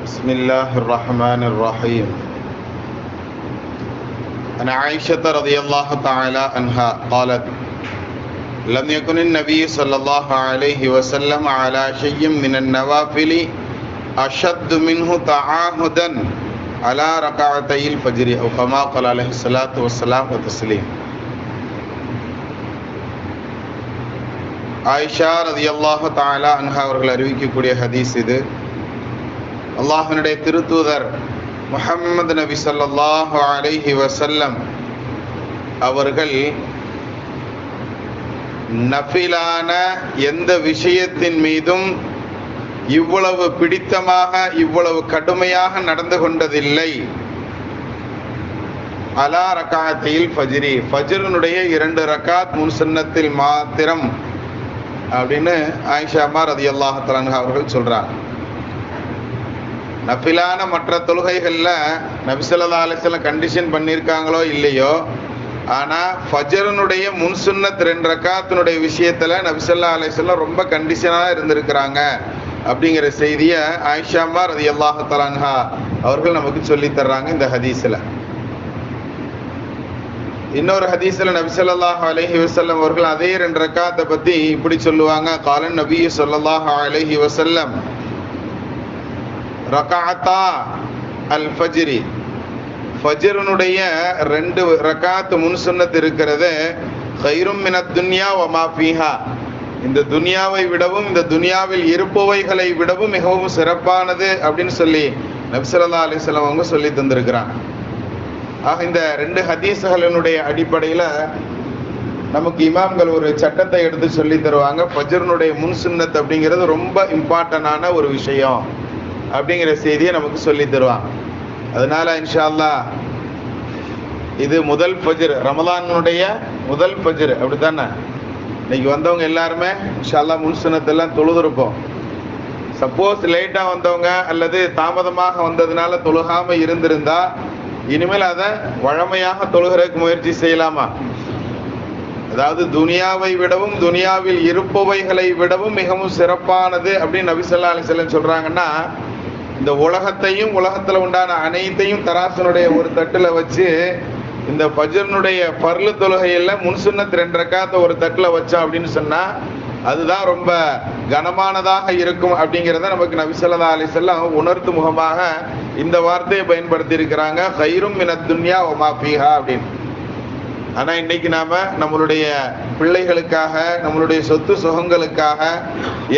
بسم الله الرحمن الرحيم. عن عائشة رضي الله تعالى عنها قالت: لم يكن النبي صلى الله عليه وسلم على شيء من النوافل أشد منه تعاهدا على ركعتي الفجر أو كما قال عليه الصلاة والسلام وتسليم. ஆயிஷா ரதியல்லாஹு தஆலா அன்ஹா அவர்கள் அறிவிக்கக்கூடிய ஹதீஸ் இது. அல்லாஹ்வினுடைய திருத்தூதர் முஹம்மது நபி ஸல்லல்லாஹு அலைஹி வஸல்லம் அவர்கள் நஃபிலான எந்த விஷயத்தின் மீதும் இவ்வளவு பிடித்தமாக இவ்வளவு கடுமையாக நடந்து கொண்டதில்லை. அலா ரகாத்தில் ஃபஜ்ரி, ஃபஜ்ரினுடைய 2 ரகாத் முன் சுன்னத்தில் மாத்திரம் அப்படின்னு ஆயிஷா ரலியல்லாஹு தஆலா அன்ஹா அவர்கள் சொல்றாங்க. நஃபிலான மற்ற தொழுகைகள்ல நபி ஸல்லல்லாஹு அலைஹி வஸல்லம் கண்டிஷன் பண்ணியிருக்காங்களோ இல்லையோ, ஆனால் ஃபஜ்ரினுடைய முன் சுன்னத் 2 ரகாத்தினுடைய விஷயத்துல நபி ஸல்லல்லாஹு அலைஹி வஸல்லம் ரொம்ப கண்டிஷனாக இருந்திருக்கிறாங்க அப்படிங்கிற செய்தியை ஆயிஷா ரலியல்லாஹு தஆலா அன்ஹா அவர்கள் நமக்கு சொல்லி தர்றாங்க இந்த ஹதீஸ்ல. இன்னொரு ஹதீஸ்ல நபி ஸல்லல்லாஹு அலைஹி வஸல்லம் அவர்கள் அதே 2 ரகாத்தை பத்தி இப்படி சொல்லுவாங்க: காலன் நபி ஸல்லல்லாஹு அலைஹி வஸல்லம் ரகஅத்தா அல் ஃபஜ்ரி, ஃபஜ்ரினுடைய 2 ரகாத் முன் சுன்னத் இருக்கிறது, கைரும் மினத் துன்யா வ மா ஃபீஹா, இந்த துனியாவை விடவும் இந்த துனியாவில் இருப்பவைகளை விடவும் மிகவும் சிறப்பானது அப்படின்னு சொல்லி நபி ஸல்லல்லாஹு அலைஹி வஸல்லம் அவங்க சொல்லி தந்திருக்கிறாங்க. ஆக இந்த 2 ஹதீஸ்களினுடைய அடிப்படையில் நமக்கு இமாம்கள் ஒரு சட்டத்தை எடுத்து சொல்லி தருவாங்க. ஃபஜ்ரினுடைய முன் சுன்னத் அப்படிங்கிறது ரொம்ப இம்பார்ட்டன்டான ஒரு விஷயம் அப்படிங்கிற செய்தியை நமக்கு சொல்லி தருவாங்க. அதனால இன்ஷா அல்லாஹ் இது முதல் ஃபஜ்ர், ரமலானுடைய முதல் ஃபஜ்ர், அப்படித்தானே? இன்னைக்கு வந்தவங்க எல்லாருமே இன்ஷா அல்லாஹ் முன் சுன்னத்தெல்லாம் தொழுதுருப்போம். சப்போஸ் லேட்டாக வந்தவங்க அல்லது தாமதமாக வந்ததுனால தொழுகாம இருந்திருந்தா இனிமேல் அதை வழமையாக தொழுகிறதுக்கு முயற்சி செய்யலாமா? அதாவது துனியாவை விடவும் துனியாவில் இருப்பவைகளை விடவும் மிகவும் சிறப்பானது அப்படின்னு நபி ஸல்லல்லாஹு அலைஹி வஸல்லம் சொல்றாங்கன்னா, இந்த உலகத்தையும் உலகத்துல உண்டான அனைத்தையும் தராசனுடைய ஒரு தட்டுல வச்சு இந்த ஃபஜ்ரினுடைய ஃபர்லு தொழுகையில முன் சுன்னத் 2 ரகாத்தை ஒரு தட்டுல வச்சோம் அப்படின்னு சொன்னா அதுதான் ரொம்ப கனமானதாக இருக்கும் அப்படிங்கிறத நமக்கு நபி ஸல்லல்லாஹு அலைஹி வஸல்லம் உணர்த்து முகமாக இந்த வார்த்தையை பயன்படுத்தி இருக்கிறாங்க, கைரும் மினத் துன்யா வ மா ஃபீஹா அப்படின்னு. ஆனால் இன்னைக்கு நாம நம்மளுடைய பிள்ளைகளுக்காக நம்மளுடைய சொத்து சுகங்களுக்காக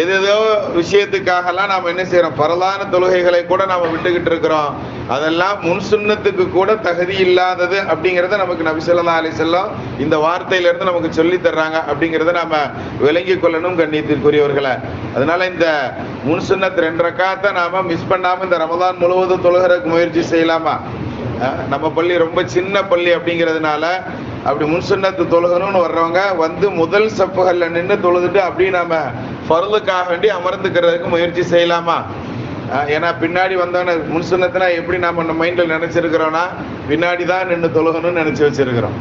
ஏதேதோ விஷயத்துக்காகலாம் நாம் என்ன செய்யறோம், பரலான தொழுகைகளை கூட நாம் விட்டுக்கிட்டு இருக்கிறோம். அதெல்லாம் முன் சுன்னத்துக்கு கூட தகுதி இல்லாதது அப்படிங்கிறத நமக்கு நபி ஸல்லல்லாஹு அலைஹி வஸல்லம் இந்த வார்த்தையிலிருந்து நமக்கு சொல்லி தர்றாங்க அப்படிங்கிறத நாம விளங்கி கொள்ளணும் கண்ணியத்திற்குரியவர்களை. அதனால இந்த முன் சுன்னத் 2 ரகாத்தை நாம மிஸ் பண்ணாம இந்த ரமலான் முழுவதும் தொழுகிறதுக்கு முயற்சி செய்யலாமா? நம்ம பள்ளி ரொம்ப சின்ன பள்ளி அப்படிங்கிறதுனால அப்படி முன் சுன்னத்து தொழுகணும்னு வர்றவங்க வந்து முதல் சப்புகள்ல நின்று தொழுதுட்டு அப்படி நாம ஃபர்லுக்காக வேண்டி அமர்ந்துக்கிறதுக்கு முயற்சி செய்யலாமா? ஏன்னா பின்னாடி வந்தவன முன் சுன்னத்துனா எப்படி நாம நம்ம மைண்ட்ல நினைச்சிருக்கிறோம்னா பின்னாடி தான் நின்று தொழுகணும்னு நினைச்சு வச்சிருக்கிறோம்.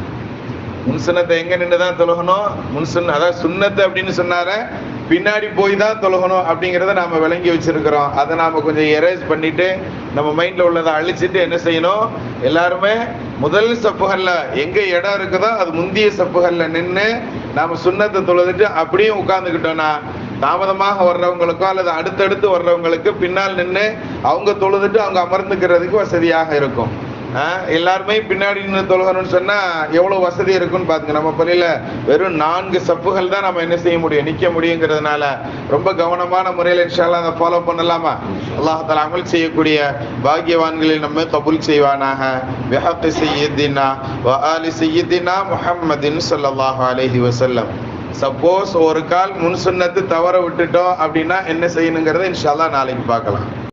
முன் சுன்னத்தை எங்க நின்று தான் தொழுகணும், முன் சுன்ன அதாவது சுன்னத்து அப்படின்னு சொன்னார பின்னாடி போய் தான் தொழுகணும் அப்படிங்கிறத நாம விளங்கி வச்சிருக்கிறோம். அதை நாம கொஞ்சம் எரேஸ் பண்ணிட்டு நம்ம மைண்ட்ல உள்ளதை அழிச்சிட்டு என்ன செய்யணும், எல்லாருமே முதல் சப்புகள்ல எங்க இடம் இருக்குதோ அது முந்திய சப்புகள்ல நின்று நாம சுன்னத்தை தொழுதுட்டு அப்படியே உட்கார்ந்துக்கிட்டோம்னா தாமதமாக வர்றவங்களுக்கோ அல்லது அடுத்தடுத்து வர்றவங்களுக்கு பின்னால் நின்று அவங்க தொழுதுட்டு அவங்க அமர்ந்துக்கிறதுக்கு வசதியாக இருக்கும். எல்லாருமே பின்னாடி நின்று தொழுகணும்னு சொன்னா எவ்வளவு வசதி இருக்குன்னு பாத்துங்க. நம்ம பள்ளியில வெறும் 4 சப்புகள் தான் நம்ம என்ன செய்ய முடியும், நிக்க முடியுங்கிறதுனால ரொம்ப கவனமான முறையில் இன்ஷா அல்லாஹ் அதை ஃபாலோ பண்ணலாமா? அல்லாஹ் தஆலா அமல் செய்யக்கூடிய பாக்கியவான்களில் நம்ம கபூல் செய்வானாக. பிஹக்கி சய்யிதினா வ ஆலி சய்யிதினா முஹம்மதின் ஸல்லல்லாஹு அலைஹி வஸல்லம். சப்போஸ் ஒரு கால் முன் சுன்னத்து தவற விட்டுட்டோம் அப்படின்னா என்ன செய்யணுங்கிறத இன்ஷா அல்லாஹ் நாளைக்கு பார்க்கலாம்.